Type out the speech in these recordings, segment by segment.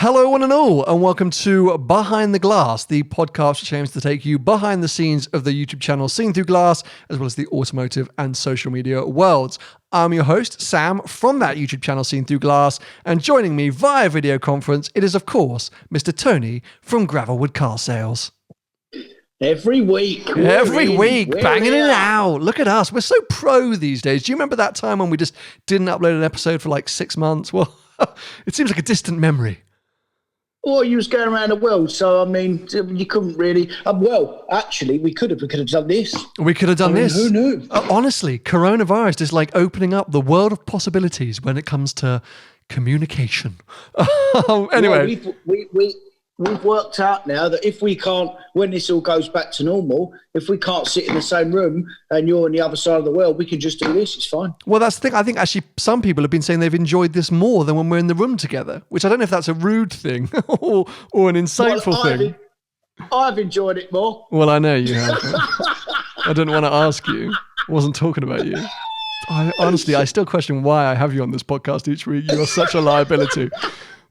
Hello, one and all, and welcome to Behind the Glass, the podcast which aims to take you behind the scenes of the YouTube channel Seen Through Glass, as well as the automotive and social media worlds. I'm your host, Sam, from that YouTube channel Seen Through Glass, and joining me via video conference, it is, of course, Mr. Tony from Gravelwood Car Sales. Every week, banging it out. Look at us. We're so pro these days. Do you remember that time when we just didn't upload an episode for like 6 months? Well, it seems like a distant memory. Well, you was going around the world, so I mean, you couldn't really. Well, actually, we could have done this. We could have done this. Who knew? Honestly, coronavirus is like opening up the world of possibilities when it comes to communication. Anyway, we've worked out now that if we can't, when this all goes back to normal, if we can't sit in the same room and you're on the other side of the world, we can just do this. It's fine. Well, that's the thing. I think actually some people have been saying they've enjoyed this more than when we're in the room together, which I don't know if that's a rude thing or an insightful thing. I've enjoyed it more. Well, I know you have. I didn't want to ask you. I wasn't talking about you. I still question why I have you on this podcast each week. You are such a liability.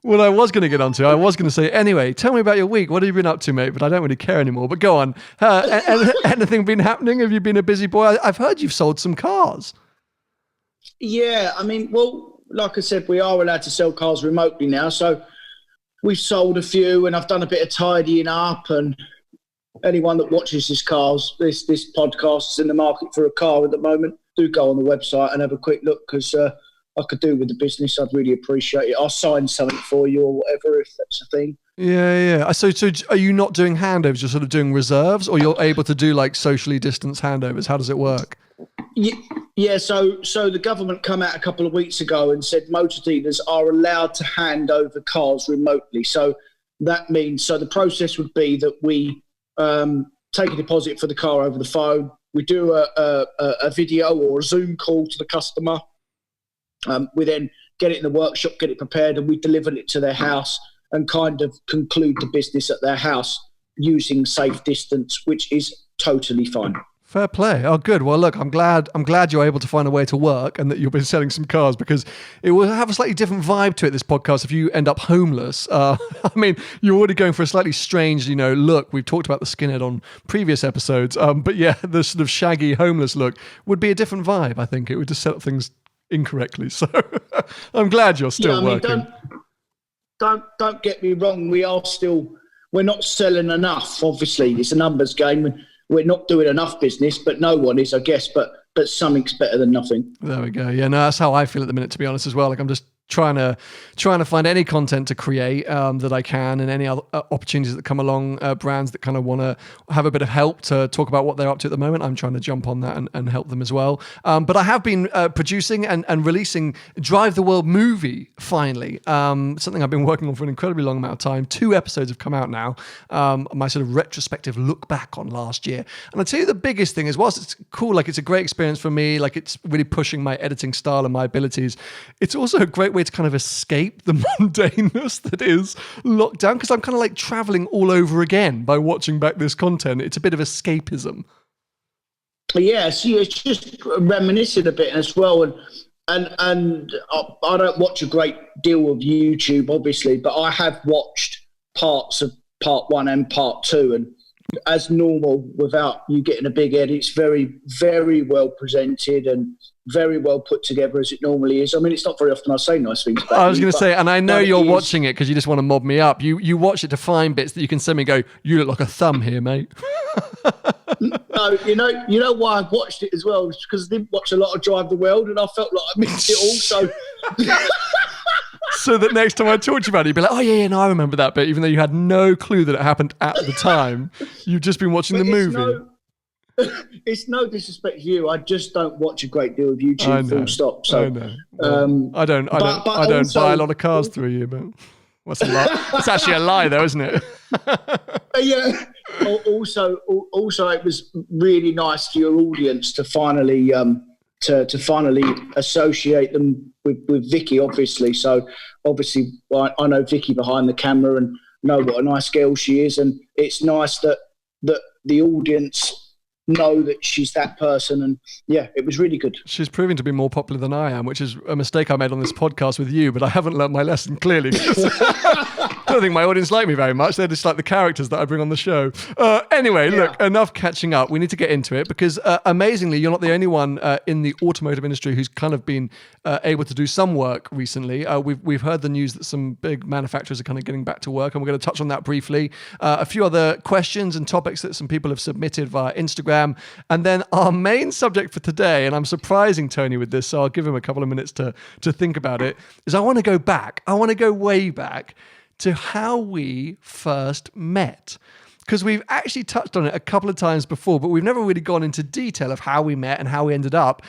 What I was going to get onto, I was going to say, anyway, tell me about your week. What have you been up to, mate? But I don't really care anymore. But go on. Anything been happening? Have you been a busy boy? I've heard you've sold some cars. Yeah, I mean, well, like I said, we are allowed to sell cars remotely now. So we've sold a few and I've done a bit of tidying up. And anyone that watches this podcast is in the market for a car at the moment, do go on the website and have a quick look because I could do with the business. I'd really appreciate it. I'll sign something for you or whatever if that's a thing. Yeah. So are you not doing handovers? You're sort of doing reserves, or you're able to do like socially distanced handovers? How does it work? Yeah. So the government come out a couple of weeks ago and said motor dealers are allowed to hand over cars remotely. So that means, the process would be that we take a deposit for the car over the phone. We do a video or a Zoom call to the customer. We then get it in the workshop, get it prepared, and we deliver it to their house and kind of conclude the business at their house using safe distance, which is totally fine. Fair play. Oh, good. Well, look, I'm glad you're able to find a way to work and that you've been selling some cars, because it will have a slightly different vibe to it, this podcast, if you end up homeless. I mean, you're already going for a slightly strange, look. We've talked about the skinhead on previous episodes. But yeah, the sort of shaggy homeless look would be a different vibe, I think. It would just set up things incorrectly. So I'm glad you're still working. Don't get me wrong. We're not selling enough. Obviously, it's a numbers game. We're not doing enough business, but no one is, I guess. But something's better than nothing. There we go. Yeah, no, that's how I feel at the minute, to be honest, as well. Like I'm just trying to find any content to create that I can, and any other opportunities that come along, brands that kind of want to have a bit of help to talk about what they're up to at the moment. I'm trying to jump on that and help them as well. But I have been producing and releasing Drive the World movie, finally. Something I've been working on for an incredibly long amount of time. 2 episodes have come out now. My sort of retrospective look back on last year. And I'll tell you the biggest thing is, whilst it's cool, like it's a great experience for me, like it's really pushing my editing style and my abilities, it's also a great way to kind of escape the mundaneness that is lockdown, because I'm kind of like traveling all over again by watching back this content. It's a bit of escapism. Yeah, see, it's just reminiscing a bit as well. And I don't watch a great deal of YouTube, obviously, but I have watched parts of part 1 and part 2, and as normal, without you getting a big head, it's very, very well presented and very well put together, as it normally is. I mean, it's not very often I say nice things about I was going to say, and I know you're watching it because you just want to mob me up. You watch it to find bits that you can send me and go, you look like a thumb here, mate. No, you know why I watched it as well? It's because I didn't watch a lot of Drive the World, and I felt like I missed it all. So that next time I talk to you about it, you'd be like, oh yeah, no, I remember that bit, even though you had no clue that it happened at the time. You've just been watching the movie. It's no disrespect to you. I just don't watch a great deal of YouTube, full stop. So, I know. I don't buy a lot of cars through you, but what's a lie? It's actually a lie, though, isn't it? Yeah. Also, it was really nice for your audience to finally to finally associate them with Vicky, obviously. So, obviously, I know Vicky behind the camera and know what a nice girl she is, and it's nice that the audience know that she's that person. And yeah, it was really good. She's proving to be more popular than I am, which is a mistake I made on this podcast with you, but I haven't learned my lesson, clearly. don't think my audience like me very much. They're just like the characters that I bring on the show. Anyway, look, enough catching up. We need to get into it because amazingly, you're not the only one in the automotive industry who's kind of been able to do some work recently. We've heard the news that some big manufacturers are kind of getting back to work, and we're going to touch on that briefly. A few other questions and topics that some people have submitted via Instagram, and then our main subject for today, and I'm surprising Tony with this, so I'll give him a couple of minutes to think about it, is I want to go back. I want to go way back to how we first met. Because we've actually touched on it a couple of times before, but we've never really gone into detail of how we met and how we ended up,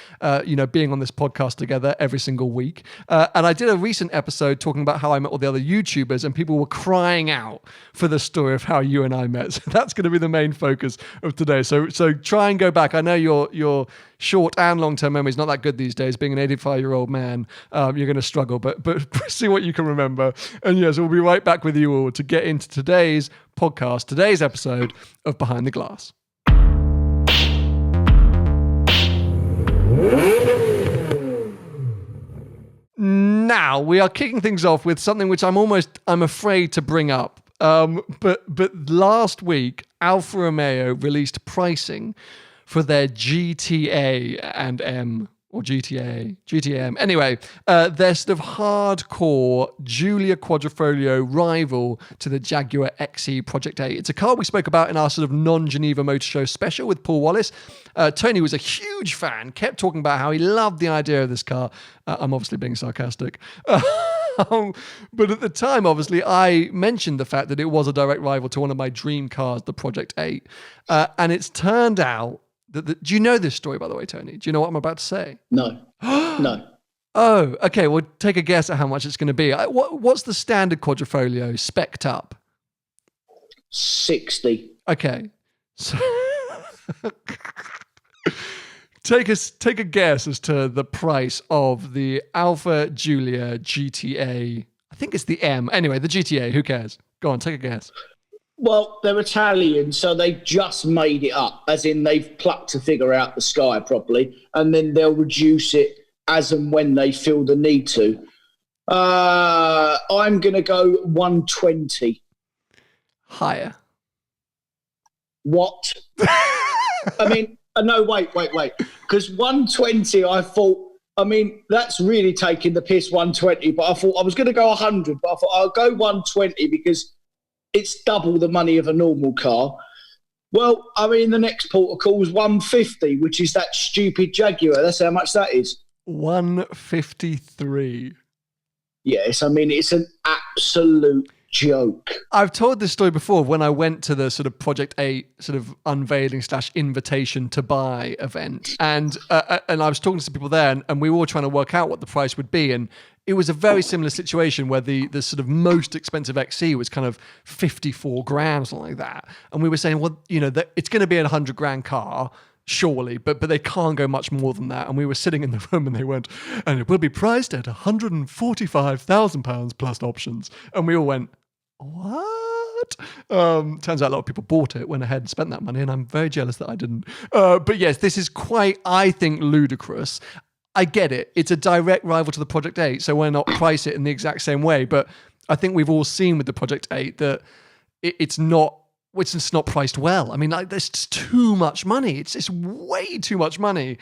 being on this podcast together every single week. And I did a recent episode talking about how I met all the other YouTubers, and people were crying out for the story of how you and I met. So that's going to be the main focus of today. So try and go back. I know your short and long-term memory is not that good these days. Being an 85-year-old man, you're going to struggle, but see what you can remember. And yes, we'll be right back with you all to get into today's podcast, today's episode of Behind the Glass. Now we are kicking things off with something which I'm afraid to bring up. But last week, Alfa Romeo released pricing for their GTA and M, or GTM. Anyway, their sort of hardcore Giulia Quadrifoglio rival to the Jaguar XE Project 8. It's a car we spoke about in our sort of non-Geneva Motor Show special with Paul Wallace. Tony was a huge fan, kept talking about how he loved the idea of this car. I'm obviously being sarcastic. But at the time, obviously, I mentioned the fact that it was a direct rival to one of my dream cars, the Project 8. And it's turned out do you know this story, by the way, Tony? Do you know what I'm about to say? No. No. Oh, okay. Well, take a guess at how much it's going to be. What's the standard Quadrifoglio spec'd up? 60. Okay. So take a guess as to the price of the Alfa Giulia GTA. I think it's the M. Anyway, the GTA. Who cares? Go on, take a guess. Well, they're Italian, so they've just made it up, as in they've plucked a figure out the sky properly, and then they'll reduce it as and when they feel the need to. I'm going to go 120. Higher. What? I mean, no, wait. Because 120, I thought, that's really taking the piss, 120, but I thought I was going to go 100, but I thought I'll go 120 because it's double the money of a normal car. Well, the next port of call is 150, which is that stupid Jaguar. That's how much that is. 153. Yes, it's an absolute joke. I've told this story before when I went to the sort of Project 8 sort of unveiling / invitation to buy event. And I was talking to some people there and we were all trying to work out what the price would be. And it was a very similar situation where the sort of most expensive XC was kind of 54 grand, something like that. And we were saying, well, it's going to be a 100 grand car, surely, but they can't go much more than that. And we were sitting in the room and they went, and it will be priced at £145,000 plus options. And we all went, what? Turns out a lot of people bought it, went ahead and spent that money, and I'm very jealous that I didn't. But yes, this is quite, I think, ludicrous. I get it. It's a direct rival to the Project 8, so why not price it in the exact same way? But I think we've all seen with the Project 8 that it's not priced well. There's just too much money. It's way too much money.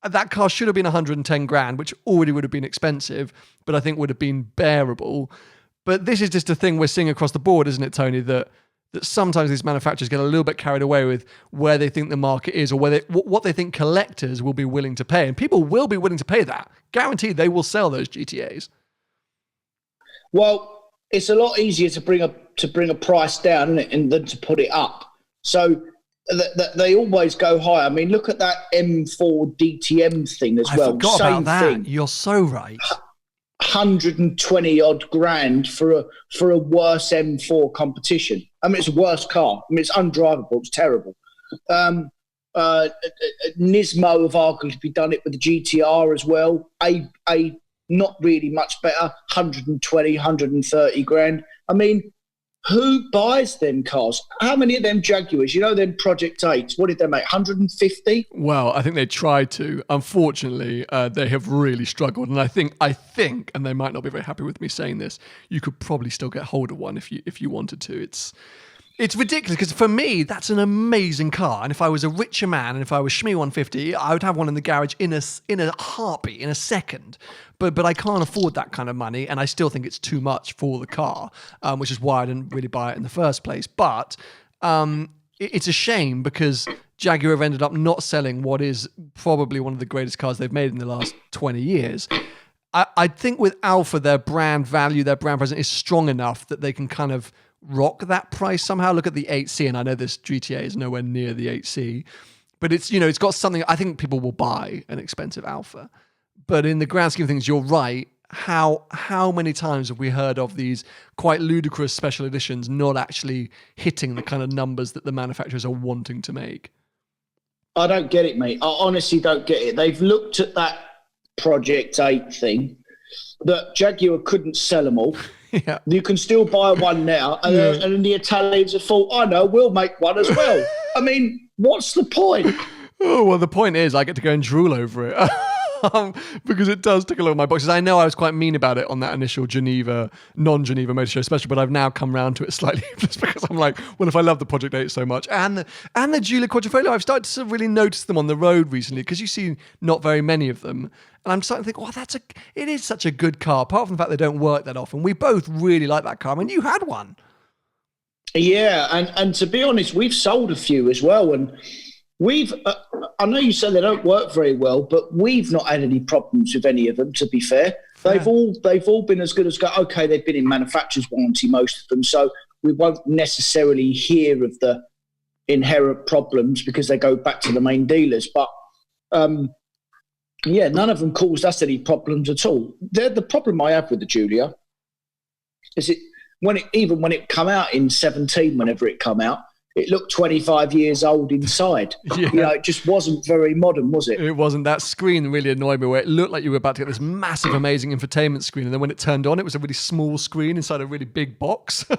That car should have been 110 grand, which already would have been expensive, but I think would have been bearable. But this is just a thing we're seeing across the board, isn't it, Tony, that sometimes these manufacturers get a little bit carried away with where they think the market is or what they think collectors will be willing to pay. And people will be willing to pay that. Guaranteed they will sell those GTAs. Well, it's a lot easier to bring a price down, isn't it, than to put it up. So they always go high. Look at that M4 DTM thing as well. I forgot Same about that. Thing. You're so right. 120 odd grand for a worse M4 competition. It's a worse car. It's undrivable. It's terrible. Nismo have arguably done it with the GTR as well. A not really much better, 120, 130 grand. who buys them cars? How many of them Jaguars? You know, them Project 8s, what did they make? 150? Well, I think they tried to. Unfortunately, they have really struggled. And I think, and they might not be very happy with me saying this, you could probably still get hold of one if you wanted to. It's ridiculous because for me, that's an amazing car. And if I was a richer man and if I was Shmee 150, I would have one in the garage in a heartbeat, in a second. But I can't afford that kind of money, and I still think it's too much for the car, which is why I didn't really buy it in the first place. But it's a shame because Jaguar have ended up not selling what is probably one of the greatest cars they've made in the last 20 years. I think with Alfa, their brand value, their brand presence is strong enough that they can kind of rock that price somehow. Look at the 8C, and I know this GTA is nowhere near the 8C, but it's got something. I think people will buy an expensive Alfa. But in the grand scheme of things, you're right. How many times have we heard of these quite ludicrous special editions not actually hitting the kind of numbers that the manufacturers are wanting to make? I don't get it, mate. I honestly don't get it. They've looked at that Project 8 thing, that Jaguar couldn't sell them all. Yeah. You can still buy one now. And then the Italians have thought, I know, we'll make one as well. I mean, what's the point? Oh, well, the point is I get to go and drool over it. Because it does tick a lot of my boxes. I know I was quite mean about it on that initial non-Geneva Motor Show special, but I've now come round to it slightly just because I'm like, well, if I love the Project 8 so much and the Giulia Quadrifoglio, I've started to really notice them on the road recently because you see not very many of them. And I'm starting to think, well, it is such a good car, apart from the fact they don't work that often. We both really like that car. I mean, you had one. Yeah, and to be honest, we've sold a few as well, and we've, I know you said they don't work very well, but we've not had any problems with any of them, to be fair. They've all been as good as go. Okay, they've been in manufacturer's warranty, most of them, so we won't necessarily hear of the inherent problems because they go back to the main dealers. But, yeah, none of them caused us any problems at all. The problem I have with the Giulia is when it come out in 17, whenever it come out, it looked 25 years old inside. Yeah. It just wasn't very modern, was it? It wasn't. That screen really annoyed me, where it looked like you were about to get this massive, amazing infotainment screen, and then when it turned on, it was a really small screen inside a really big box. And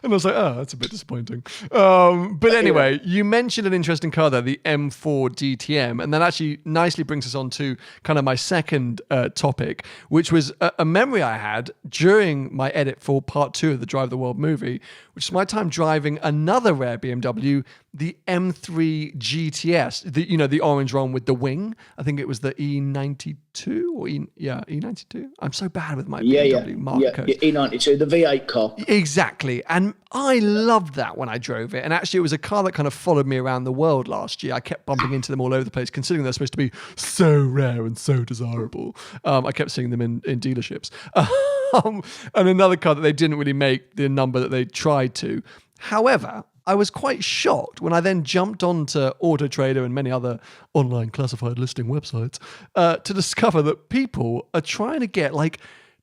I was like, oh, that's a bit disappointing. But anyway, you mentioned an interesting car there, the M4 DTM, and that actually nicely brings us on to kind of my second topic, which was a memory I had during my edit for part 2 of the Drive the World movie, which is my time driving another rare BMW, the M3 GTS, the orange one with the wing. I think it was the E92 or E92. I'm so bad with my BMW mark codes. E92, the V8 car. Exactly. And I loved that when I drove it. And actually, it was a car that kind of followed me around the world last year. I kept bumping into them all over the place, considering they're supposed to be so rare and so desirable. I kept seeing them in dealerships. And another car that they didn't really make the number that they tried to. However, I was quite shocked when I then jumped onto Auto Trader and many other online classified listing websites to discover that people are trying to get like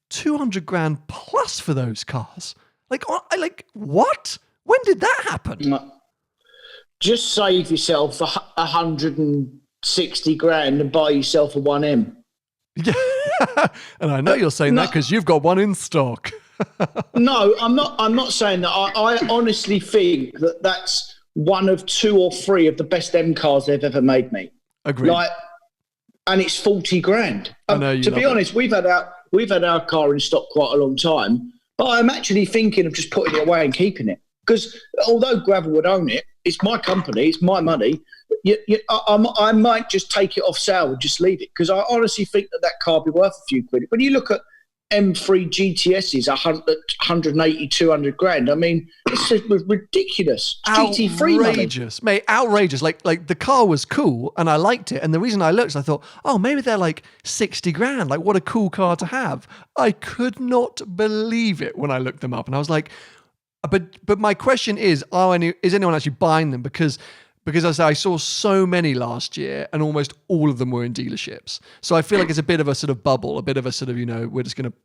200 grand plus for those cars. What? When did that happen? Just save yourself 160 grand and buy yourself a 1M. Yeah, and I know you're saying that because you've got one in stock. No, I'm not saying that. I honestly think that that's one of 2 or 3 of the best M cars they've ever made, mate. Agreed. And it's 40 grand. To be honest, we've had our car in stock quite a long time, but I'm actually thinking of just putting it away and keeping it because although Gravel would own it, it's my company, it's my money. I might just take it off sale and just leave it because I honestly think that car would be worth a few quid. When you look at M3 GTSs, 180, 200 grand. I mean, it's ridiculous. GT3 outrageous, mate, outrageous. Like the car was cool and I liked it. And the reason I looked, I thought, oh, maybe they're like 60 grand. Like, what a cool car to have. I could not believe it when I looked them up. And I was like, but my question is anyone actually buying them? Because as I saw so many last year and almost all of them were in dealerships. So I feel like it's a bit of a sort of bubble, a bit of a sort of, we're just going to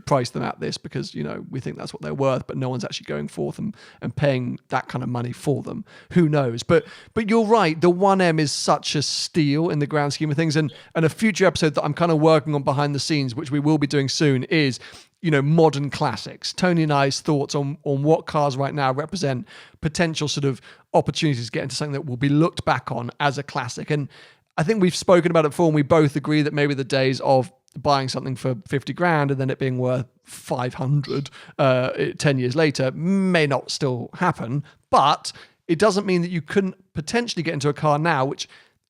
price them at this because, we think that's what they're worth, but no one's actually going forth and paying that kind of money for them. Who knows? But you're right. The 1M is such a steal in the grand scheme of things. And a future episode that I'm kind of working on behind the scenes, which we will be doing soon, is, modern classics. Tony and I's thoughts on what cars right now represent potential sort of opportunities to get into something that will be looked back on as a classic. And I think we've spoken about it before, and we both agree that maybe the days of buying something for 50 grand and then it being worth 500 10 years later may not still happen, but it doesn't mean that you couldn't potentially get into a car now, which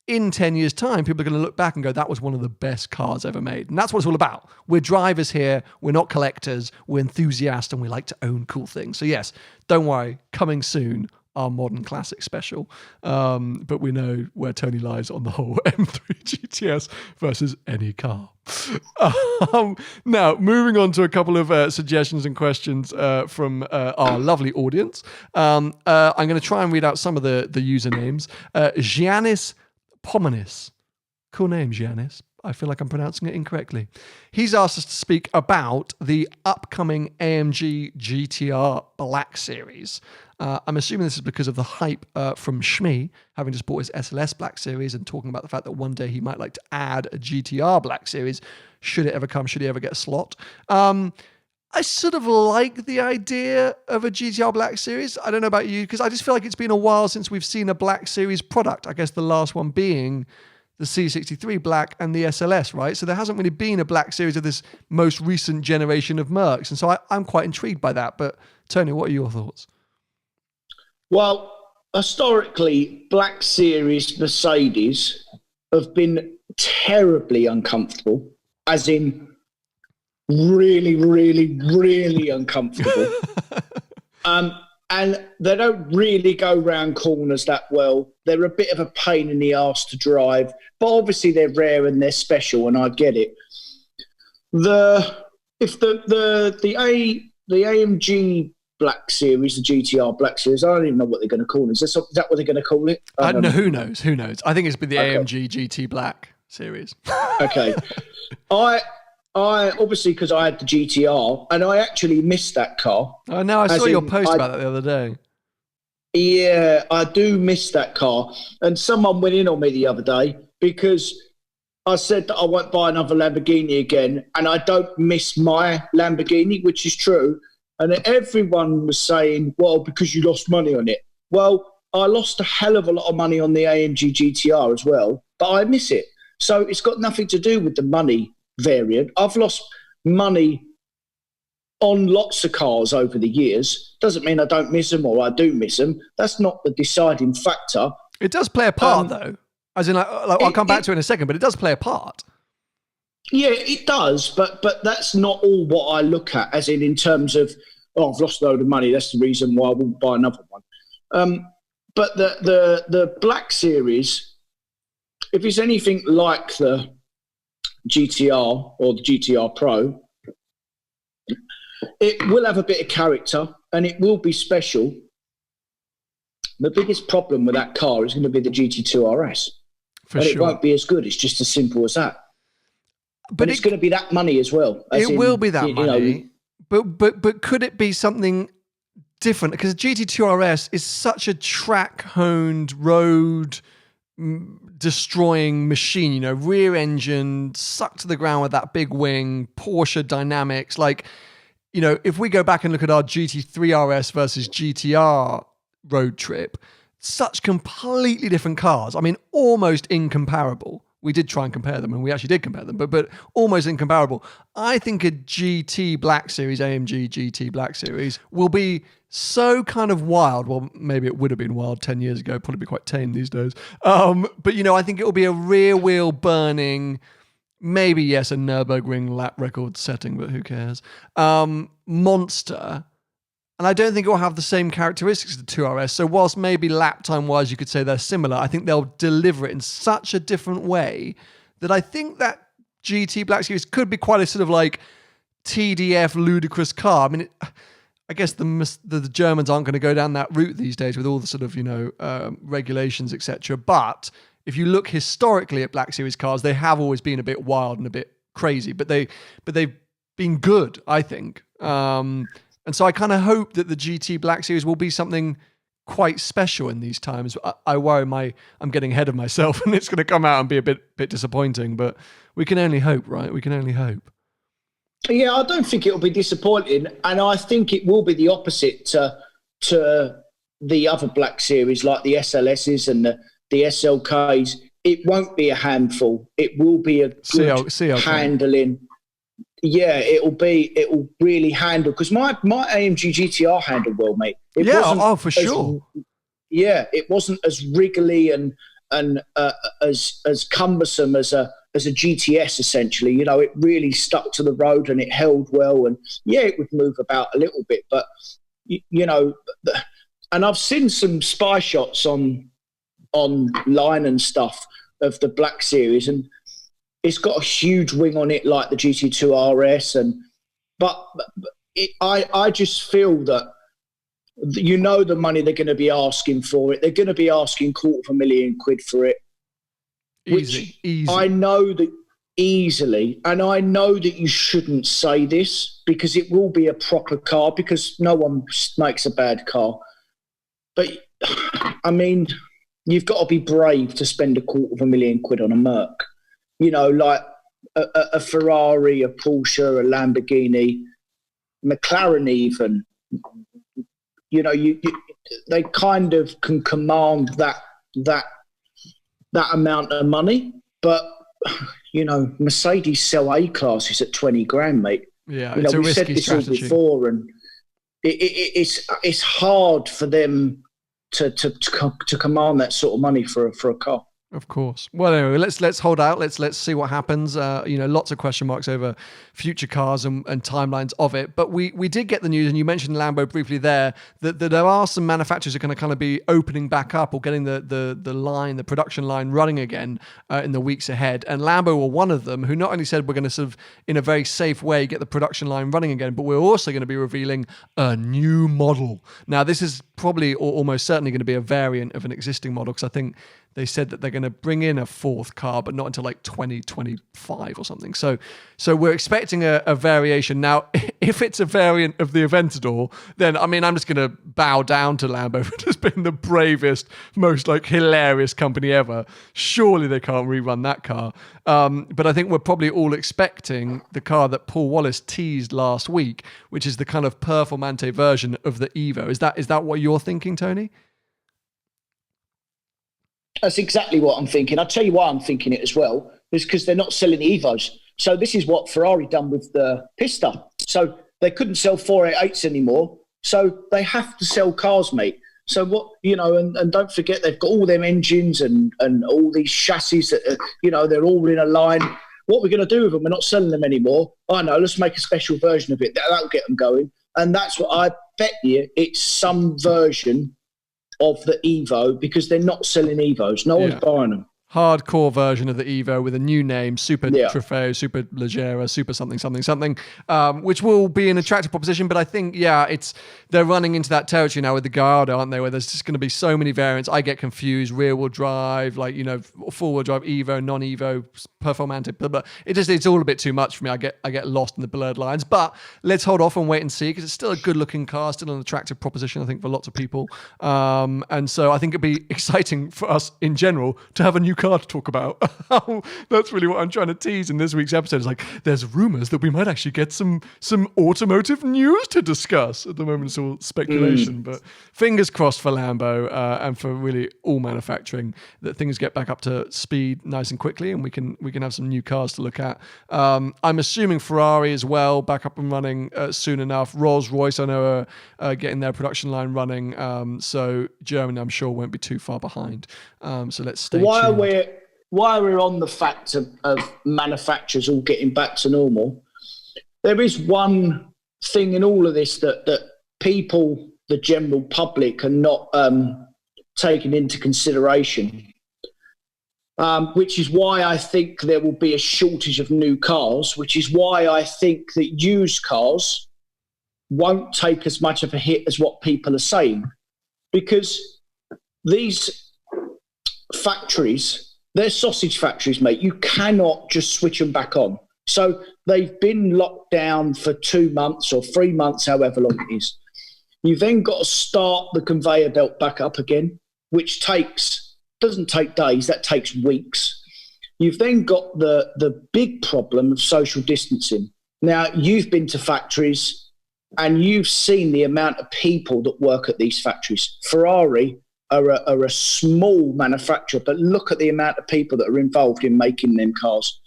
in 10 years time, people are going to look back and go, that was one of the best cars ever made. And that's what it's all about. We're drivers here. We're not collectors. We're enthusiasts and we like to own cool things. So yes, don't worry, coming soon, our modern classic special. But we know where Tony lies on the whole M3 GTS versus any car. Now, moving on to a couple of suggestions and questions from our lovely audience. I'm going to try and read out some of the usernames. Giannis Pomanis. Cool name, Giannis. I feel like I'm pronouncing it incorrectly. He's asked us to speak about the upcoming AMG GTR Black Series. I'm assuming this is because of the hype from Shmi, having just bought his SLS Black Series and talking about the fact that one day he might like to add a GTR Black Series, should it ever come, should he ever get a slot. I sort of like the idea of a GTR Black Series. I don't know about you, because I just feel like it's been a while since we've seen a Black Series product. I guess the last one being the C63 Black and the SLS, right? So there hasn't really been a Black Series of this most recent generation of Mercs. And so I'm quite intrigued by that. But Tony, what are your thoughts? Well, historically, Black Series Mercedes have been terribly uncomfortable, as in really, really, really uncomfortable. And they don't really go round corners that well. They're a bit of a pain in the arse to drive, but obviously they're rare and they're special, and I get it. The AMG Black Series, the GTR Black Series, I don't even know what they're going to call it. Is that what they're going to call it? No, who knows? Who knows? I think it's been the AMG GT Black Series. Okay. I obviously, because I had the GTR, and I actually missed that car. Oh, no, I saw your post about that the other day. Yeah, I do miss that car. And someone went in on me the other day because I said that I won't buy another Lamborghini again, and I don't miss my Lamborghini, which is true. And everyone was saying, well, because you lost money on it. Well, I lost a hell of a lot of money on the AMG GTR as well, but I miss it. So it's got nothing to do with the money variant. I've lost money on lots of cars over the years. Doesn't mean I don't miss them or I do miss them. That's not the deciding factor. It does play a part, though. As in, I'll come back to it in a second, but it does play a part. Yeah, it does, but that's not all what I look at, as in terms of, I've lost a load of money, that's the reason why I won't buy another one. But the Black Series, if it's anything like the GTR or the GTR Pro, it will have a bit of character and it will be special. The biggest problem with that car is going to be the GT2 RS. It won't be as good. It's just as simple as that. But it's going to be that money as well. It will be that money. But could it be something different? Because GT2 RS is such a track-honed, road-destroying machine, rear engine, sucked to the ground with that big wing, Porsche dynamics. Like, if we go back and look at our GT3 RS versus GTR road trip, such completely different cars. I mean, almost incomparable. We did try and compare them, and we actually did compare them, but almost incomparable. I think a GT Black Series, AMG GT Black Series, will be so kind of wild. Well, maybe it would have been wild 10 years ago, probably be quite tame these days. But, I think it will be a rear wheel burning, maybe, yes, a Nürburgring lap record setting, but who cares? Monster. And I don't think it will have the same characteristics as the 2RS. So whilst maybe lap time wise you could say they're similar, I think they'll deliver it in such a different way that I think that GT Black Series could be quite a sort of like TDF ludicrous car. I mean, I guess the Germans aren't going to go down that route these days with all the sort of, regulations, etc. But if you look historically at Black Series cars, they have always been a bit wild and a bit crazy, but they've been good, I think. And so I kind of hope that the GT Black Series will be something quite special in these times. I worry I'm getting ahead of myself and it's going to come out and be a bit disappointing, but we can only hope, right? We can only hope. Yeah, I don't think it'll be disappointing, and I think it will be the opposite to the other Black Series, like the SLSs and the SLKs. It won't be a handful. It will be a good handling. Yeah, it'll really handle, because my AMG GTR handled well, mate. For sure. It wasn't as wriggly and as cumbersome as a GTS, essentially. You know, it really stuck to the road and it held well, and it would move about a little bit, but you know, and I've seen some spy shots online and stuff of the Black Series, and it's got a huge wing on it like the GT2 RS, but I just feel that, you know, the money they're going to be asking for it, they're going to be asking £250,000 for it. Easy. I know that easily, and I know that you shouldn't say this because it will be a proper car, because no one makes a bad car. But I mean, you've got to be brave to spend £250,000 on a Merc. You know, like a Ferrari, a Porsche, a Lamborghini, McLaren even. You know, they kind of can command that amount of money. But, you know, Mercedes sell A-classes at 20 grand, mate. Yeah, you know, it's a we've risky said this strategy. all before, and it's hard for them to command that sort of money for a car. Of course. Well, anyway, let's hold out. Let's see what happens. You know, lots of question marks over future cars and timelines of it. But we did get the news, and you mentioned Lambo briefly there, that there are some manufacturers who are going to kind of be opening back up or getting the production line running again in the weeks ahead. And Lambo were one of them, who not only said we're going to sort of, in a very safe way, get the production line running again, but we're also going to be revealing a new model. Now, this is probably or almost certainly going to be a variant of an existing model, because I think they said that they're going to bring in a fourth car, but not until like 2025 or something. So we're expecting a variation. Now, if it's a variant of the Aventador, then, I mean, I'm just going to bow down to Lambo for just being the bravest, most like hilarious company ever. Surely they can't rerun that car. But I think we're probably all expecting the car that Paul Wallace teased last week, which is the kind of performante version of the Evo. Is that what you're thinking, Tony? That's exactly what I'm thinking. I'll tell you why I'm thinking it as well. Is because they're not selling the Evos. So this is what Ferrari done with the Pista. So they couldn't sell 488s anymore. So they have to sell cars, mate. So what, you know, and don't forget, they've got all them engines and all these chassis that are, you know, they're all in a line. What we're going to do with them? We're not selling them anymore. I know, let's make a special version of it. That'll get them going. And that's what I bet you, it's some version of the Evo, because they're not selling Evos. No one's buying them. Hardcore version of the Evo with a new name, Super Trofeo, Super Leggera, Super something, which will be an attractive proposition. But I think, they're running into that territory now with the Gallardo, aren't they? Where there's just going to be so many variants. I get confused. Rear wheel drive, like, you know, four wheel drive, Evo, non-Evo, performante. But it's all a bit too much for me. I get lost in the blurred lines. But let's hold off and wait and see, because it's still a good looking car, still an attractive proposition, I think, for lots of people. And so I think it'd be exciting for us in general to have a new car to talk about. That's really what I'm trying to tease in this week's episode. It's like, there's rumors that we might actually get some automotive news to discuss. At the moment, it's all speculation, but fingers crossed for Lambo and for really all manufacturing, that things get back up to speed nice and quickly, and we can have some new cars to look at. I'm assuming Ferrari as well, back up and running soon enough. Rolls-Royce, I know, are getting their production line running. So Germany, I'm sure, won't be too far behind. So let's stay tuned. While we're on the fact of manufacturers all getting back to normal, there is one thing in all of this that people, the general public, are not taking into consideration, which is why I think there will be a shortage of new cars, which is why I think that used cars won't take as much of a hit as what people are saying, because these factories, they're sausage factories, mate. You cannot just switch them back on. So they've been locked down for 2 months or 3 months, however long it is. You've then got to start the conveyor belt back up again, which doesn't take days, that takes weeks. You've then got the big problem of social distancing. Now, you've been to factories and you've seen the amount of people that work at these factories. Ferrari are a small manufacturer, but look at the amount of people that are involved in making them cars.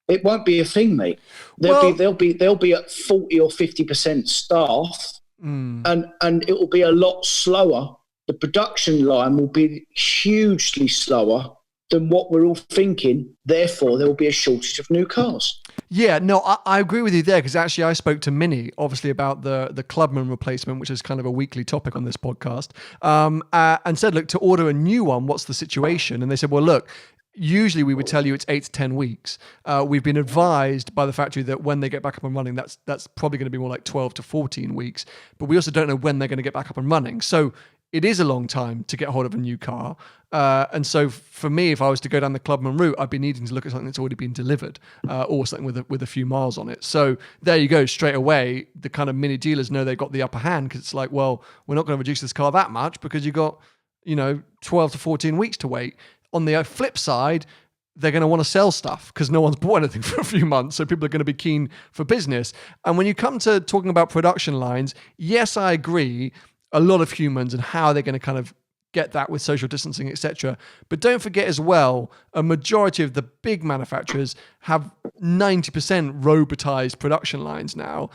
It won't be a thing, mate. They'll be at 40 or 50% staff, and it will be a lot slower. The production line will be hugely slower than what we're all thinking. Therefore, there will be a shortage of new cars. Yeah, no, I agree with you there, because actually I spoke to Mini, obviously, about the Clubman replacement, which is kind of a weekly topic on this podcast, and said, look, to order a new one, what's the situation? And they said, well, look, usually we would tell you it's 8 to 10 weeks. We've been advised by the factory that when they get back up and running, that's probably going to be more like 12 to 14 weeks. But we also don't know when they're going to get back up and running. So it is a long time to get hold of a new car. And so for me, if I was to go down the Clubman route, I'd be needing to look at something that's already been delivered, or something with a few miles on it. So there you go. Straight away, the kind of Mini dealers know they've got the upper hand, because it's like, well, we're not going to reduce this car that much because you've got, 12 to 14 weeks to wait. On the flip side, they're going to want to sell stuff because no one's bought anything for a few months. So people are going to be keen for business. And when you come to talking about production lines, yes, I agree, a lot of humans and how they're going to kind of get that with social distancing, etc. But don't forget as well, a majority of the big manufacturers have 90% robotized production lines now,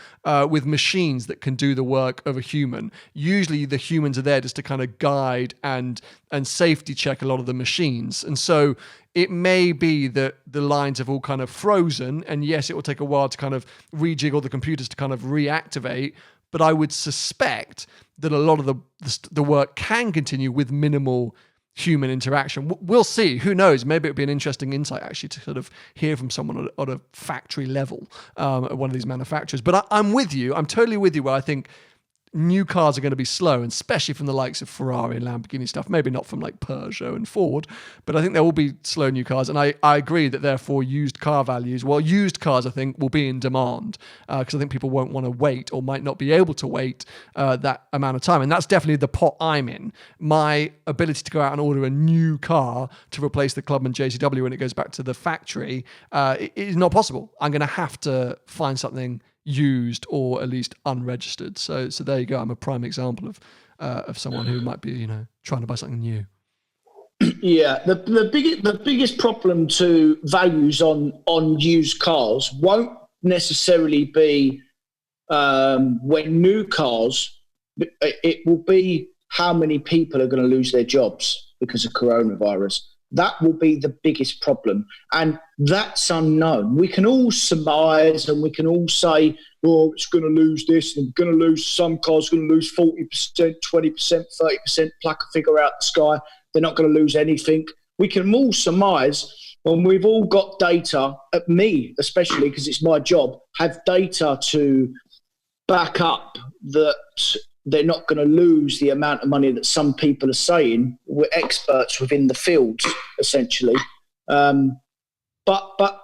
with machines that can do the work of a human. Usually the humans are there just to kind of guide and safety check a lot of the machines. And so it may be that the lines have all kind of frozen, and yes, it will take a while to kind of rejig all the computers to kind of reactivate. But I would suspect that a lot of the work can continue with minimal human interaction. We'll see. Who knows? Maybe it would be an interesting insight, actually, to sort of hear from someone on a factory level at one of these manufacturers. But I'm with you. I'm totally with you where I think new cars are going to be slow, and especially from the likes of Ferrari and Lamborghini stuff. Maybe not from like Peugeot and Ford, but I think there will be slow new cars. And I agree that therefore used car values, used cars I think will be in demand, because I think people won't want to wait, or might not be able to wait that amount of time. And that's definitely the pot I'm in. My ability to go out and order a new car to replace the Clubman JCW when it goes back to the factory is not possible. I'm going to have to find something used or at least unregistered. So there you go. I'm a prime example of someone who might be trying to buy something new. Yeah, the biggest problem to values on used cars won't necessarily be when new cars. It will be how many people are going to lose their jobs because of coronavirus. That will be the biggest problem. And that's unknown. We can all surmise and we can all say, well, it's going to lose this and going to lose, some cars going to lose 40%, 20%, 30%, pluck a figure out the sky. They're not going to lose anything. We can all surmise, and we've all got data, me especially, because it's my job, have data to back up that they're not going to lose the amount of money that some people are saying. We're experts within the field, essentially. But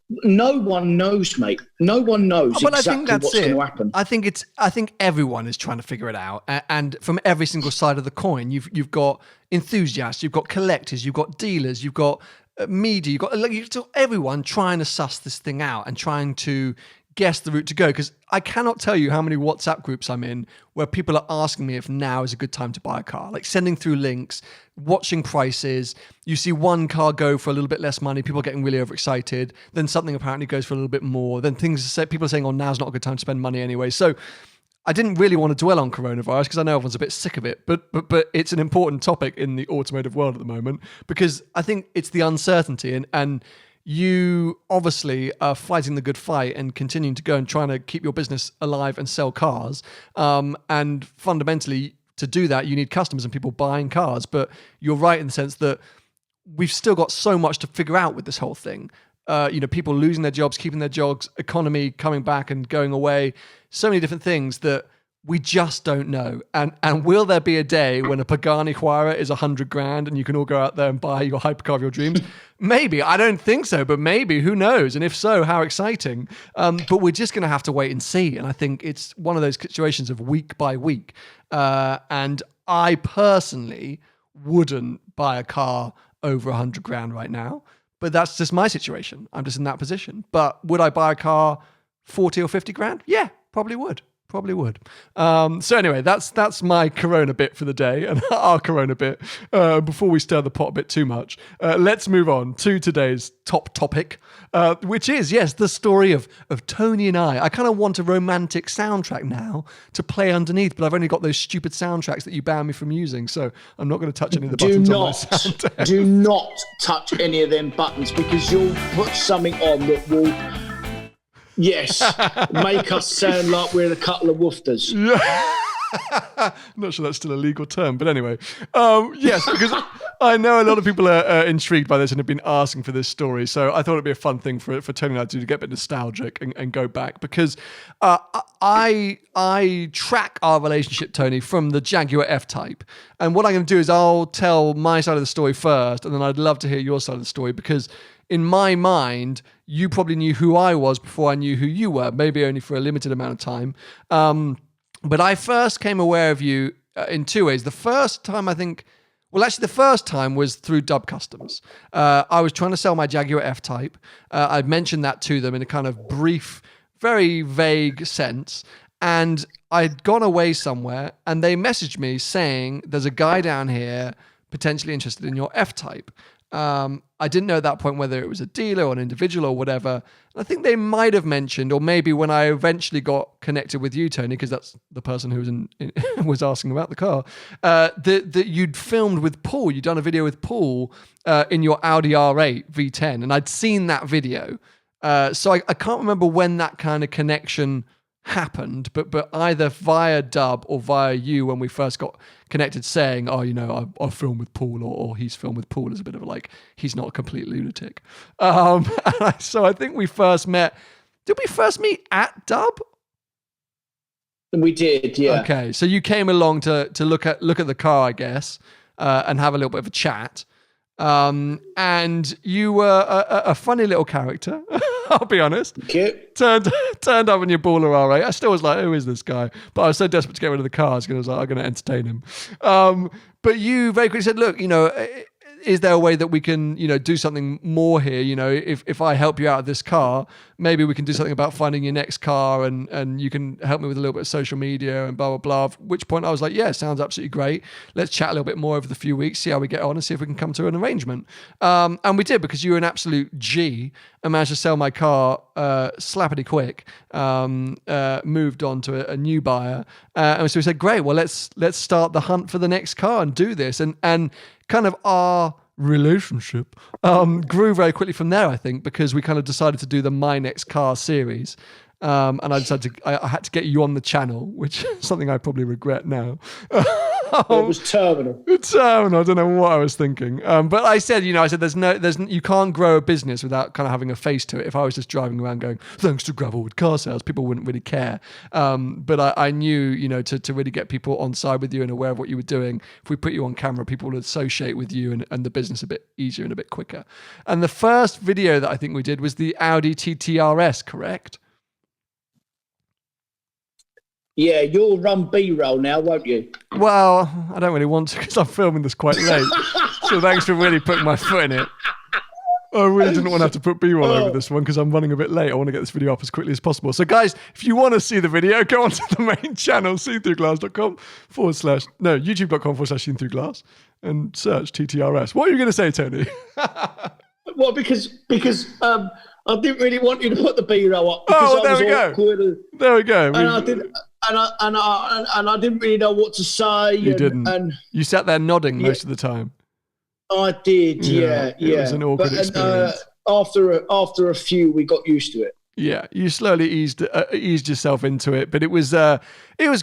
no one knows, mate. No one knows exactly what's going to happen. I think everyone is trying to figure it out, and from every single side of the coin, you've got enthusiasts, you've got collectors, you've got dealers, you've got media, you've got everyone trying to suss this thing out and trying to guess the route to go, because I cannot tell you how many WhatsApp groups I'm in where people are asking me if now is a good time to buy a car, like sending through links, watching prices. You see one car go for a little bit less money, people are getting really overexcited, then something apparently goes for a little bit more, then people are saying, oh, now's not a good time to spend money anyway. So I didn't really want to dwell on coronavirus because I know everyone's a bit sick of it, but it's an important topic in the automotive world at the moment, because I think it's the uncertainty, and you obviously are fighting the good fight and continuing to go and trying to keep your business alive and sell cars. And fundamentally, to do that, you need customers and people buying cars. But you're right in the sense that we've still got so much to figure out with this whole thing. People losing their jobs, keeping their jobs, economy coming back and going away, so many different things that We just don't know. And will there be a day when a Pagani Huayra is 100 grand and you can all go out there and buy your hypercar of your dreams? Maybe. I don't think so, but maybe. Who knows? And if so, how exciting. But we're just going to have to wait and see. And I think it's one of those situations of week by week. And I personally wouldn't buy a car over 100 grand right now. But that's just my situation. I'm just in that position. But would I buy a car 40 or 50 grand? Yeah, probably would. Probably would. So anyway, that's my Corona bit for the day and our Corona bit. Before we stir the pot a bit too much, let's move on to today's top topic, which is, yes, the story of Tony and I. I kind of want a romantic soundtrack now to play underneath, but I've only got those stupid soundtracks that you ban me from using, so I'm not going to touch any of the buttons on my sound. Do not touch any of them buttons, because you'll put something on that will... Yes, make us sound like we're a couple of woofers. I'm not sure that's still a legal term, but anyway. Yes, because I know a lot of people are intrigued by this and have been asking for this story. So I thought it'd be a fun thing for Tony and I to get a bit nostalgic and go back, because I track our relationship, Tony, from the Jaguar F-Type. And what I'm going to do is I'll tell my side of the story first, and then I'd love to hear your side of the story, because in my mind, you probably knew who I was before I knew who you were, maybe only for a limited amount of time. But I first came aware of you in two ways. The first time the first time was through Dub Customs. I was trying to sell my Jaguar F-Type. I'd mentioned that to them in a kind of brief, very vague sense. And I'd gone away somewhere and they messaged me saying, there's a guy down here potentially interested in your F-Type. I didn't know at that point whether it was a dealer or an individual or whatever. I think they might have mentioned, or maybe when I eventually got connected with you, Tony, because that's the person who was was asking about the car, that you'd filmed with Paul. You'd done a video with Paul in your Audi R8 V10, and I'd seen that video. So I can't remember when that kind of connection happened, but either via Dub or via you when we first got connected, saying, oh, I filmed with Paul, or he's filmed with Paul, as a bit of he's not a complete lunatic. So I think we first met. Did we first meet at Dub? We did, yeah. Okay, so you came along to look at the car, I guess, and have a little bit of a chat. And you were a funny little character. I'll be honest. Okay. Turned up in your baller R8. I still was like, who is this guy? But I was so desperate to get rid of the cars because I was like, I'm going to entertain him. But you very quickly said, look, is there a way that we can, do something more here? If I help you out of this car, maybe we can do something about finding your next car, and you can help me with a little bit of social media and blah, blah, blah. At which point I was like, yeah, sounds absolutely great. Let's chat a little bit more over the few weeks, see how we get on, and see if we can come to an arrangement. And we did, because you were an absolute G and managed to sell my car slappity quick, moved on to a new buyer. And so we said, great, well, let's start the hunt for the next car and do this. And kind of our relationship grew very quickly from there, I think, because we kind of decided to do the My Next Car series. And I decided I had to get you on the channel, which is something I probably regret now. It was terminal. Terminal. I don't know what I was thinking. But I said, you can't grow a business without kind of having a face to it. If I was just driving around going, thanks to Gravelwood Car Sales, people wouldn't really care. But I knew, to really get people on side with you and aware of what you were doing, if we put you on camera, people would associate with you and the business a bit easier and a bit quicker. And the first video that I think we did was the Audi TT-RS, correct? Yeah, you'll run B-roll now, won't you? Well, I don't really want to, because I'm filming this quite late. So thanks for really putting my foot in it. I really didn't want to have to put B-roll over this one because I'm running a bit late. I want to get this video up as quickly as possible. So guys, if you want to see the video, go onto the main channel, youtube.com/seethroughglass and search TTRS. What are you going to say, Tony? Well, because I didn't really want you to put the B-roll up. Oh, well, there we go. There we go. And I didn't. And I didn't really know what to say. You didn't. And you sat there nodding most of the time. I did, yeah. It was an awkward experience. After a few, we got used to it. Yeah, you slowly eased yourself into it, but it was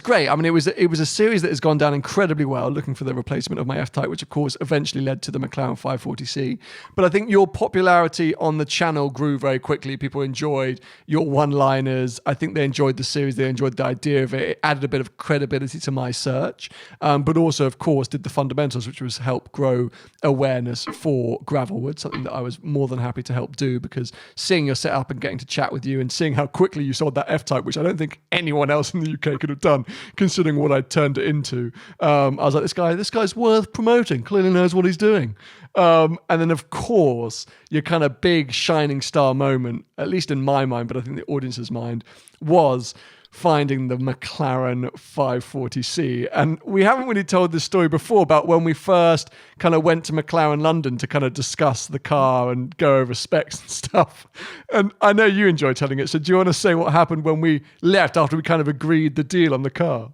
great. I mean, it was a series that has gone down incredibly well. Looking for the replacement of my F-Type, which of course eventually led to the McLaren 540C. But I think your popularity on the channel grew very quickly. People enjoyed your one-liners. I think they enjoyed the series. They enjoyed the idea of it. It added a bit of credibility to my search, but also, of course, did the fundamentals, which was help grow awareness for Gravelwood, something that I was more than happy to help do, because seeing your setup and getting to chat with you and seeing how quickly you sold that F-Type, which I don't think anyone else in the UK could have done, considering what I'd turned it into. I was like, this guy's worth promoting. Clearly knows what he's doing. And then, of course, your kind of big shining star moment, at least in my mind, but I think the audience's mind, was finding the McLaren 540C. And we haven't really told this story before about when we first kind of went to McLaren London to kind of discuss the car and go over specs and stuff. And I know you enjoy telling it. So do you want to say what happened when we left after we kind of agreed the deal on the car?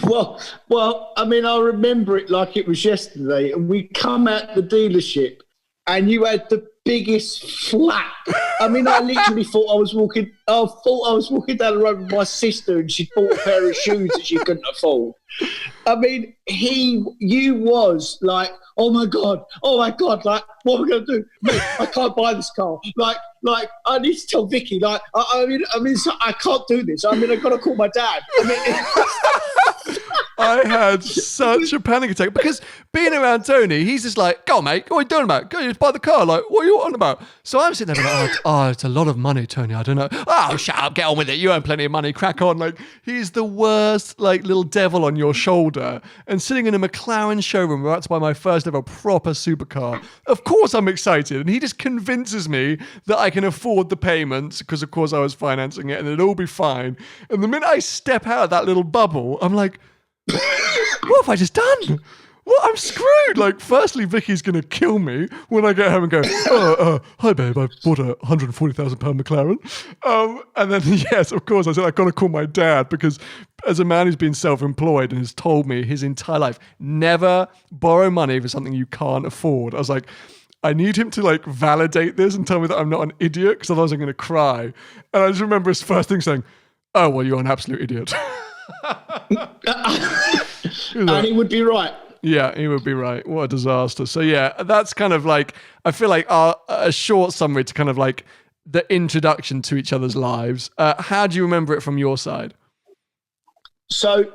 Well, I mean, I remember it like it was yesterday. And we come out the dealership and you had the biggest flap. I mean, I literally thought I was walking down the road with my sister and she'd bought a pair of shoes that she couldn't afford. I mean, you was like, oh my God, like, what are we going to do? Mate, I can't buy this car. Like, I need to tell Vicky, like, I mean, I can't do this. I mean, I've got to call my dad. I mean, I had such a panic attack because being around Tony, he's just like, go on, mate, what are you doing about? Go, just buy the car. Like, what are you on about? So I'm sitting there like, oh, it's a lot of money, Tony. I don't know. Oh, shut up, get on with it. You earn plenty of money. Crack on. Like, he's the worst, like, little devil on your shoulder. And sitting in a McLaren showroom, we're about to buy my first ever proper supercar. Of course I'm excited. And he just convinces me that I can afford the payments because, of course, I was financing it and it'll all be fine. And the minute I step out of that little bubble, I'm like, what have I just done? Well, I'm screwed. Like, firstly, Vicky's going to kill me when I get home and go, hi, babe, I bought a £140,000 McLaren. And then, yes, of course, I said, I've got to call my dad because as a man who's been self-employed and has told me his entire life, never borrow money for something you can't afford. I was like, I need him to like validate this and tell me that I'm not an idiot because otherwise I'm going to cry. And I just remember his first thing saying, oh, well, you're an absolute idiot. And he would be right. Yeah, he would be right. What a disaster. So yeah, that's kind of like, I feel like a short summary to kind of like the introduction to each other's lives. How do you remember it from your side? So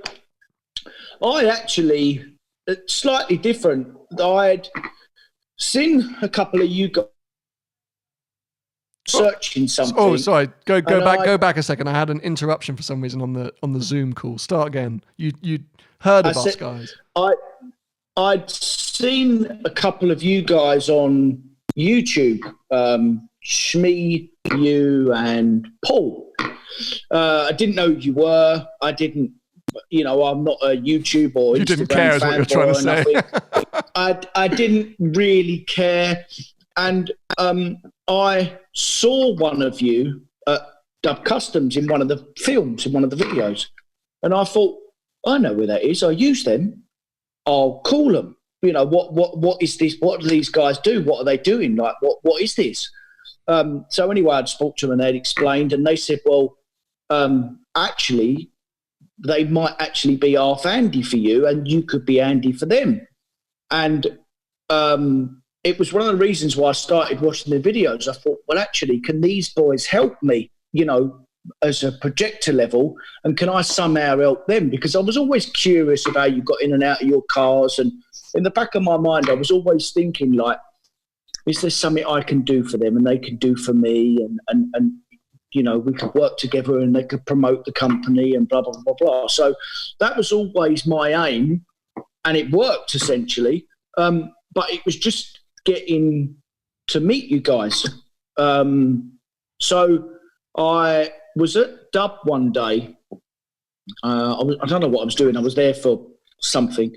I actually, it's slightly different. I'd seen a couple of you guys searching something. Oh, sorry. Go back a second. I had an interruption for some reason on the Zoom call. Start again. You heard of us, guys? I'd seen a couple of you guys on YouTube, Shmee, you, and Paul. I didn't know who you were. I didn't. I'm not a YouTube or Instagram. You didn't care, is what you're trying to say. I didn't really care, and I saw one of you at Dub Customs in one of the films, in one of the videos, and I thought, I know where that is. I use them. I'll call them. What is this? What do these guys do? What are they doing? Like, what is this? So anyway, I'd spoke to them and they'd explained, and they said, well, actually, they might actually be half Andy for you, and you could be Andy for them. And it was one of the reasons why I started watching the videos. I thought, well, actually, can these boys help me, as a projector level, and can I somehow help them? Because I was always curious about how you got in and out of your cars, and in the back of my mind, I was always thinking, like, is there something I can do for them and they can do for me, and we could work together and they could promote the company and blah, blah, blah, blah. So that was always my aim, and it worked essentially. But it was just getting to meet you guys. So I was at Dub one day. I don't know what I was doing. I was there for something.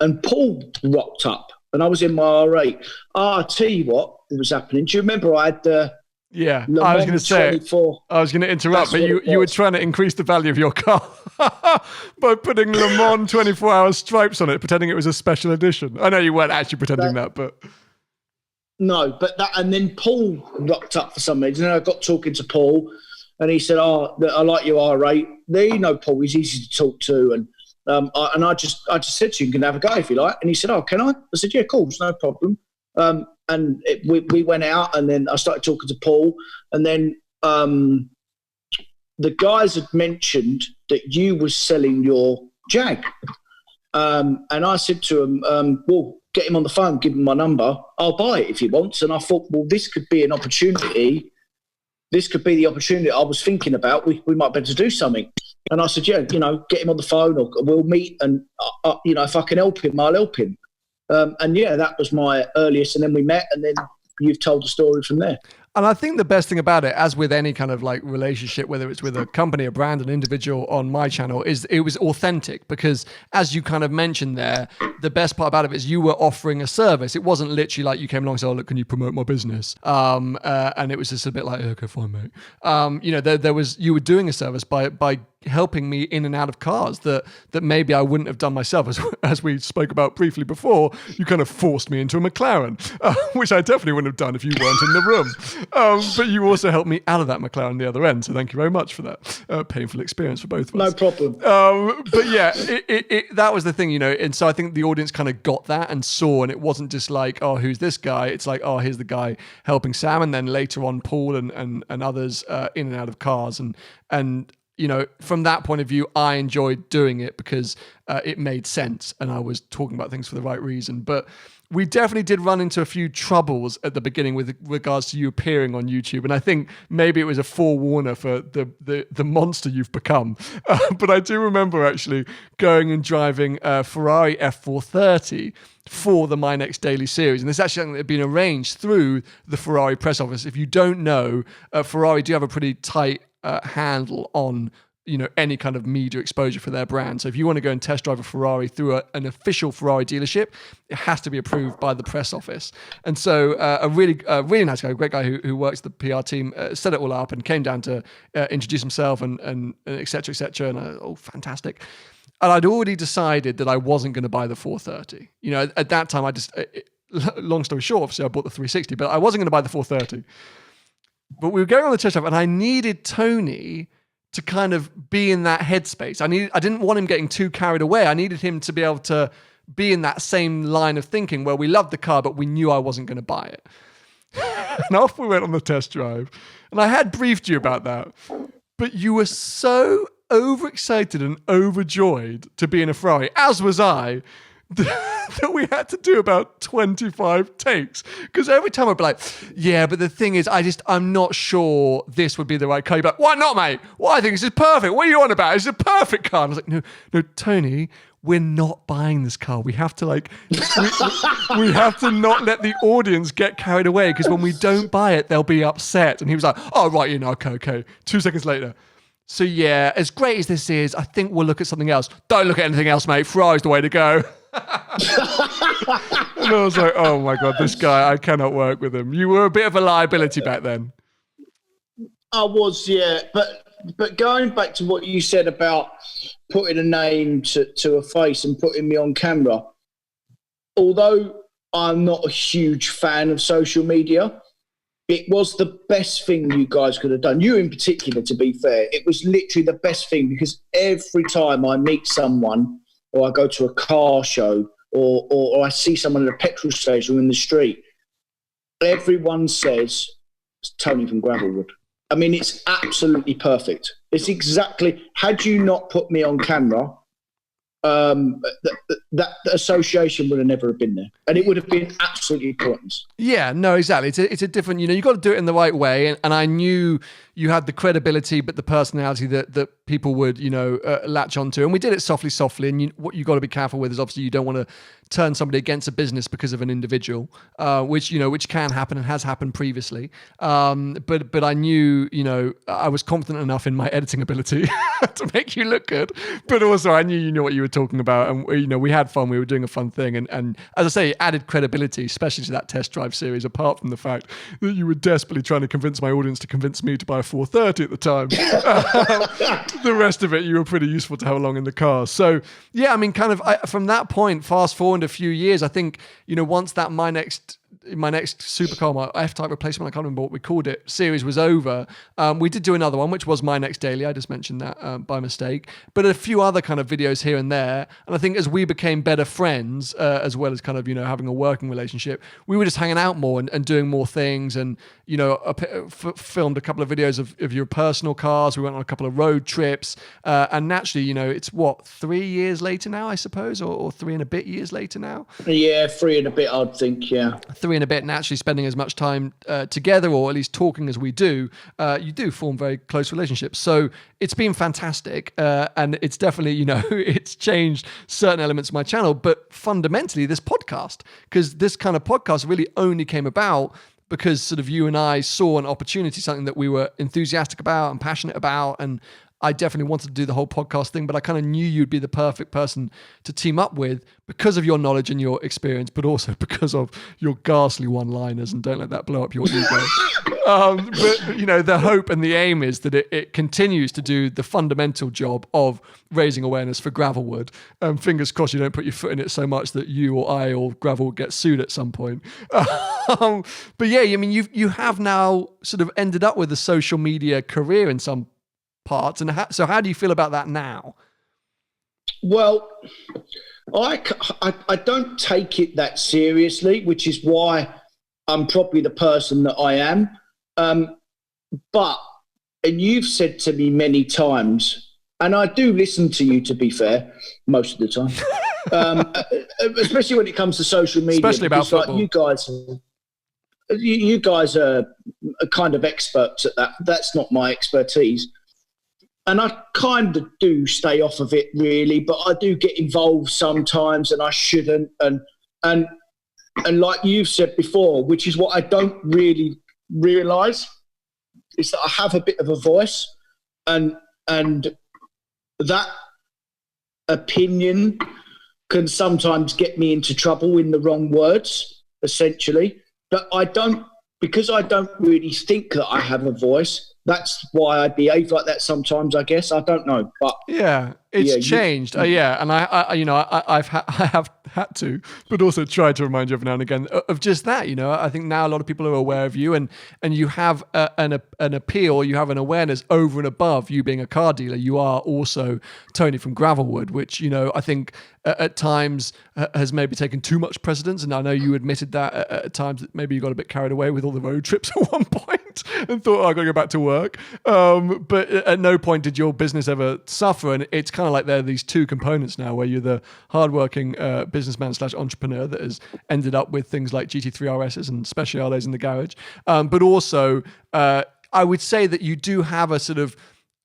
And Paul rocked up, and I was in my R8. I'll tell you what was happening. Do you remember I had the I was going to say, 24. I was going to interrupt, but you were trying to increase the value of your car by putting Le Mans 24-hour stripes on it, pretending it was a special edition. I know you weren't actually pretending that, but... No, but that, and then Paul rocked up for some reason. And I got talking to Paul, and he said, "Oh, I like you, R8. There, you know, Paul. He's easy to talk to." And I just said to him, "You can have a go if you like." And he said, "Oh, can I?" I said, "Yeah, cool, no problem." We went out, and then I started talking to Paul, and then the guys had mentioned that you was selling your Jag, and I said to him, "Well, get him on the phone, give him my number. I'll buy it if he wants." And I thought, well, this could be an opportunity. This could be the opportunity I was thinking about. We might be able to do something. And I said, yeah, you know, get him on the phone, or we'll meet. And, you know, if I can help him, I'll help him. And yeah, that was my earliest. And then we met, and then you've told the story from there. And I think the best thing about it, as with any kind of like relationship, whether it's with a company, a brand, an individual on my channel, is it was authentic, because as you kind of mentioned there, the best part about it is you were offering a service. It wasn't literally like you came along and said, "Oh, look, can you promote my business?" And it was just a bit like, "Okay, fine, mate." You know, there was, you were doing a service by helping me in and out of cars that maybe I wouldn't have done myself. As we spoke about briefly before, you kind of forced me into a McLaren, which I definitely wouldn't have done if you weren't in the room. But you also helped me out of that McLaren the other end. So thank you very much for that painful experience for both of us. No problem. But yeah, that was the thing, you know. And so I think the audience kind of got that and saw, and it wasn't just like, "Oh, who's this guy?" It's like, "Oh, here's the guy helping Sam." And then later on, Paul and others in and out of cars. And you know, from that point of view, I enjoyed doing it because it made sense and I was talking about things for the right reason. But we definitely did run into a few troubles at the beginning with regards to you appearing on YouTube. And I think maybe it was a forewarner for the monster you've become. But I do remember actually going and driving a Ferrari F430 for the My Next Daily series. And this is actually something that had been arranged through the Ferrari press office. If you don't know, Ferrari do have a pretty tight handle on, you know, any kind of media exposure for their brand. So if you want to go and test drive a Ferrari through an official Ferrari dealership, it has to be approved by the press office. And so a really nice guy, a great guy who works the PR team, set it all up and came down to introduce himself and et cetera, et cetera. And oh, fantastic. And I'd already decided that I wasn't going to buy the 430. You know, at that time, long story short, obviously I bought the 360, but I wasn't going to buy the 430. But we were going on the test drive, and I needed Tony to kind of be in that headspace. I didn't want him getting too carried away. I needed him to be able to be in that same line of thinking where we loved the car, but we knew I wasn't going to buy it. And off we went on the test drive. And I had briefed you about that. But you were so overexcited and overjoyed to be in a Ferrari, as was I, that we had to do about 25 takes. Because every time I'd be like, "Yeah, but the thing is, I'm not sure this would be the right car." You'd be like, "Why not, mate? Well, I think this is perfect. What are you on about? It's a perfect car." And I was like, no, Tony, we're not buying this car. We have to we have to not let the audience get carried away, because when we don't buy it, they'll be upset. And he was like, "Oh, right, you know, okay. 2 seconds later. So yeah, as great as this is, I think we'll look at something else." "Don't look at anything else, mate. Ferrari's the way to go." And I was like, "Oh my God, this guy, I cannot work with him." You were a bit of a liability back then. I was, yeah. But going back to what you said about putting a name to a face and putting me on camera, although I'm not a huge fan of social media, it was the best thing you guys could have done. You in particular, to be fair. It was literally the best thing, because every time I meet someone, or I go to a car show, or I see someone at a petrol station or in the street, everyone says, "It's Tony from Gravelwood." I mean, it's absolutely perfect. It's exactly, had you not put me on camera, that association would have never have been there, and it would have been absolutely pointless. Yeah, no, exactly. It's a different, you know, you got to do it in the right way. And I knew you had the credibility, but the personality that people would, you know, latch onto. And we did it softly. And what you got to be careful with is obviously you don't want to turn somebody against a business because of an individual, which can happen and has happened previously. But I knew, you know, I was confident enough in my editing ability to make you look good. But also I knew you knew what you were talking about. And, you know, we had fun. We were doing a fun thing. And as I say, it added credibility, especially to that test drive series, apart from the fact that you were desperately trying to convince my audience to convince me to buy a 430 at the time. The rest of it, you were pretty useful to have along in the car. So, yeah, I mean, from that point, fast forward a few years, I think, you know, once that My Next my next supercar, my F-Type replacement, I can't remember what we called it, series was over, we did do another one, which was My Next Daily. I just mentioned that by mistake. But a few other kind of videos here and there. And I think as we became better friends, as well as kind of, having a working relationship, we were just hanging out more and doing more things. And, filmed a couple of videos of your personal cars. We went on a couple of road trips. And naturally, it's 3 years later now, I suppose, or 3 and a bit years later now? Yeah, 3 and a bit, I'd think, yeah. 3 and a bit, and actually spending as much time together, or at least talking as we do, you do form very close relationships. So it's been fantastic, and it's definitely, it's changed certain elements of my channel, but fundamentally this podcast, because this kind of podcast really only came about because sort of you and I saw an opportunity, something that we were enthusiastic about and passionate about, and I definitely wanted to do the whole podcast thing, but I kind of knew you'd be the perfect person to team up with because of your knowledge and your experience, but also because of your ghastly one-liners, and don't let that blow up your ego. But, the hope and the aim is that it continues to do the fundamental job of raising awareness for gravelwood. Fingers crossed you don't put your foot in it so much that you or I or gravel get sued at some point. But yeah, I mean, you have now sort of ended up with a social media career in some parts, and so how do you feel about that now? Well, I don't take it that seriously, which is why I'm probably the person that I am. But you've said to me many times, and I do listen to you, to be fair, most of the time, especially when it comes to social media, especially about football. Like you guys are kind of experts at that. That's not my expertise. And I kind of do stay off of it, really, but I do get involved sometimes, and I shouldn't. And like you've said before, which is what I don't really realise, is that I have a bit of a voice, and that opinion can sometimes get me into trouble in the wrong words, essentially. But because I don't really think that I have a voice. That's why I behave like that sometimes, I guess. I don't know, but yeah, it's changed. And I have had to, but also try to remind you every now and again of just that. I think now a lot of people are aware of you, and you have an appeal, you have an awareness over and above you being a car dealer. You are also Tony from Gravelwood, which I think at times has maybe taken too much precedence. And I know you admitted that at times that maybe you got a bit carried away with all the road trips at one point and thought, I got to go back to work. But at no point did your business ever suffer. And it's kind of like there are these two components now, where you're the hardworking businessman / entrepreneur that has ended up with things like GT3 RSs and Speciales in the garage. But also, I would say that you do have a sort of,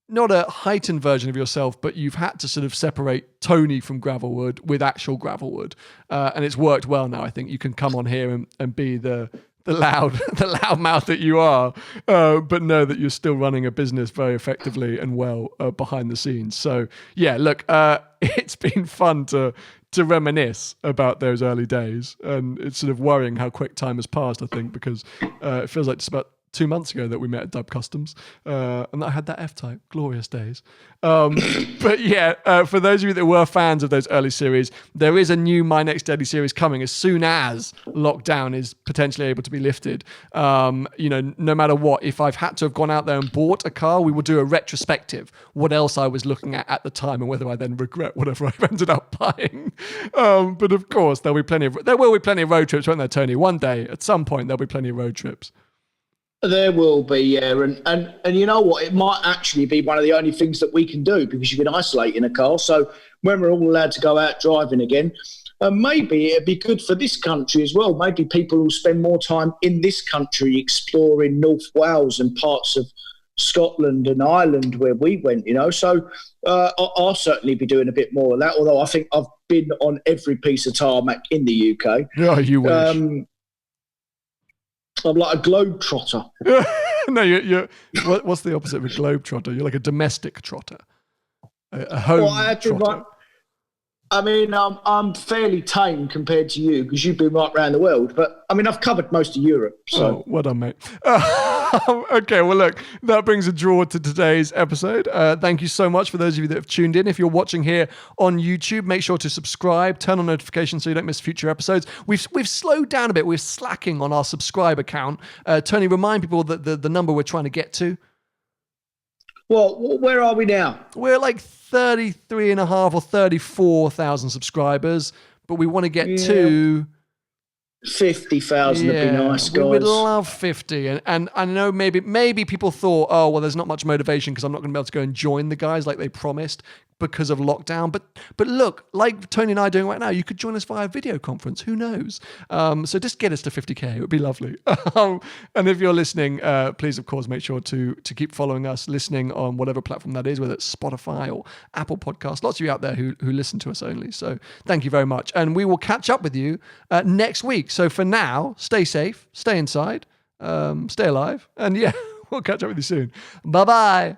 not a heightened version of yourself, but you've had to sort of separate Tony from Gravelwood with actual Gravelwood. And it's worked well now. I think you can come on here and be the loud mouth that you are, but know that you're still running a business very effectively and well behind the scenes. So yeah, look, it's been fun to reminisce about those early days, and it's sort of worrying how quick time has passed, I think, because it feels like just about 2 months ago that we met at Dub Customs, and I had that F-Type, glorious days. But yeah, for those of you that were fans of those early series, there is a new My Next Daily series coming as soon as lockdown is potentially able to be lifted. No matter what, if I've had to have gone out there and bought a car, we will do a retrospective, what else I was looking at the time, and whether I then regret whatever I've ended up buying. But of course, there will be plenty of road trips, won't there, Tony? One day, at some point, there'll be plenty of road trips. There will be, yeah, and you know what? It might actually be one of the only things that we can do, because you can isolate in a car. So when we're all allowed to go out driving again, maybe it'd be good for this country as well. Maybe people will spend more time in this country exploring North Wales and parts of Scotland and Ireland where we went. So I'll certainly be doing a bit more of that. Although I think I've been on every piece of tarmac in the UK. Yeah, you wish. I'm like a globetrotter. No, you're what's the opposite of a globetrotter? You're like a domestic trotter, a home trotter. I mean, I'm fairly tame compared to you, because you've been right around the world. But I mean, I've covered most of Europe. So well done, mate. Okay, well, look, that brings a draw to today's episode. Thank you so much for those of you that have tuned in. If you're watching here on YouTube, make sure to subscribe, turn on notifications so you don't miss future episodes. We've slowed down a bit. We're slacking on our subscriber count. Tony, remind people that the number we're trying to get to. Well, where are we now? We're like 33 and a half or 34,000 subscribers, but we want to get to 50,000 would be nice, guys. We would love 50. And I know maybe people thought, oh, well, there's not much motivation because I'm not going to be able to go and join the guys like they promised because of lockdown. But look, like Tony and I are doing right now, you could join us via video conference. Who knows? So just get us to 50K. It would be lovely. And if you're listening, please, of course, make sure to keep following us, listening on whatever platform that is, whether it's Spotify or Apple Podcasts. Lots of you out there who listen to us only. So thank you very much. And we will catch up with you next week. So for now, stay safe, stay inside, stay alive. And yeah, we'll catch up with you soon. Bye-bye.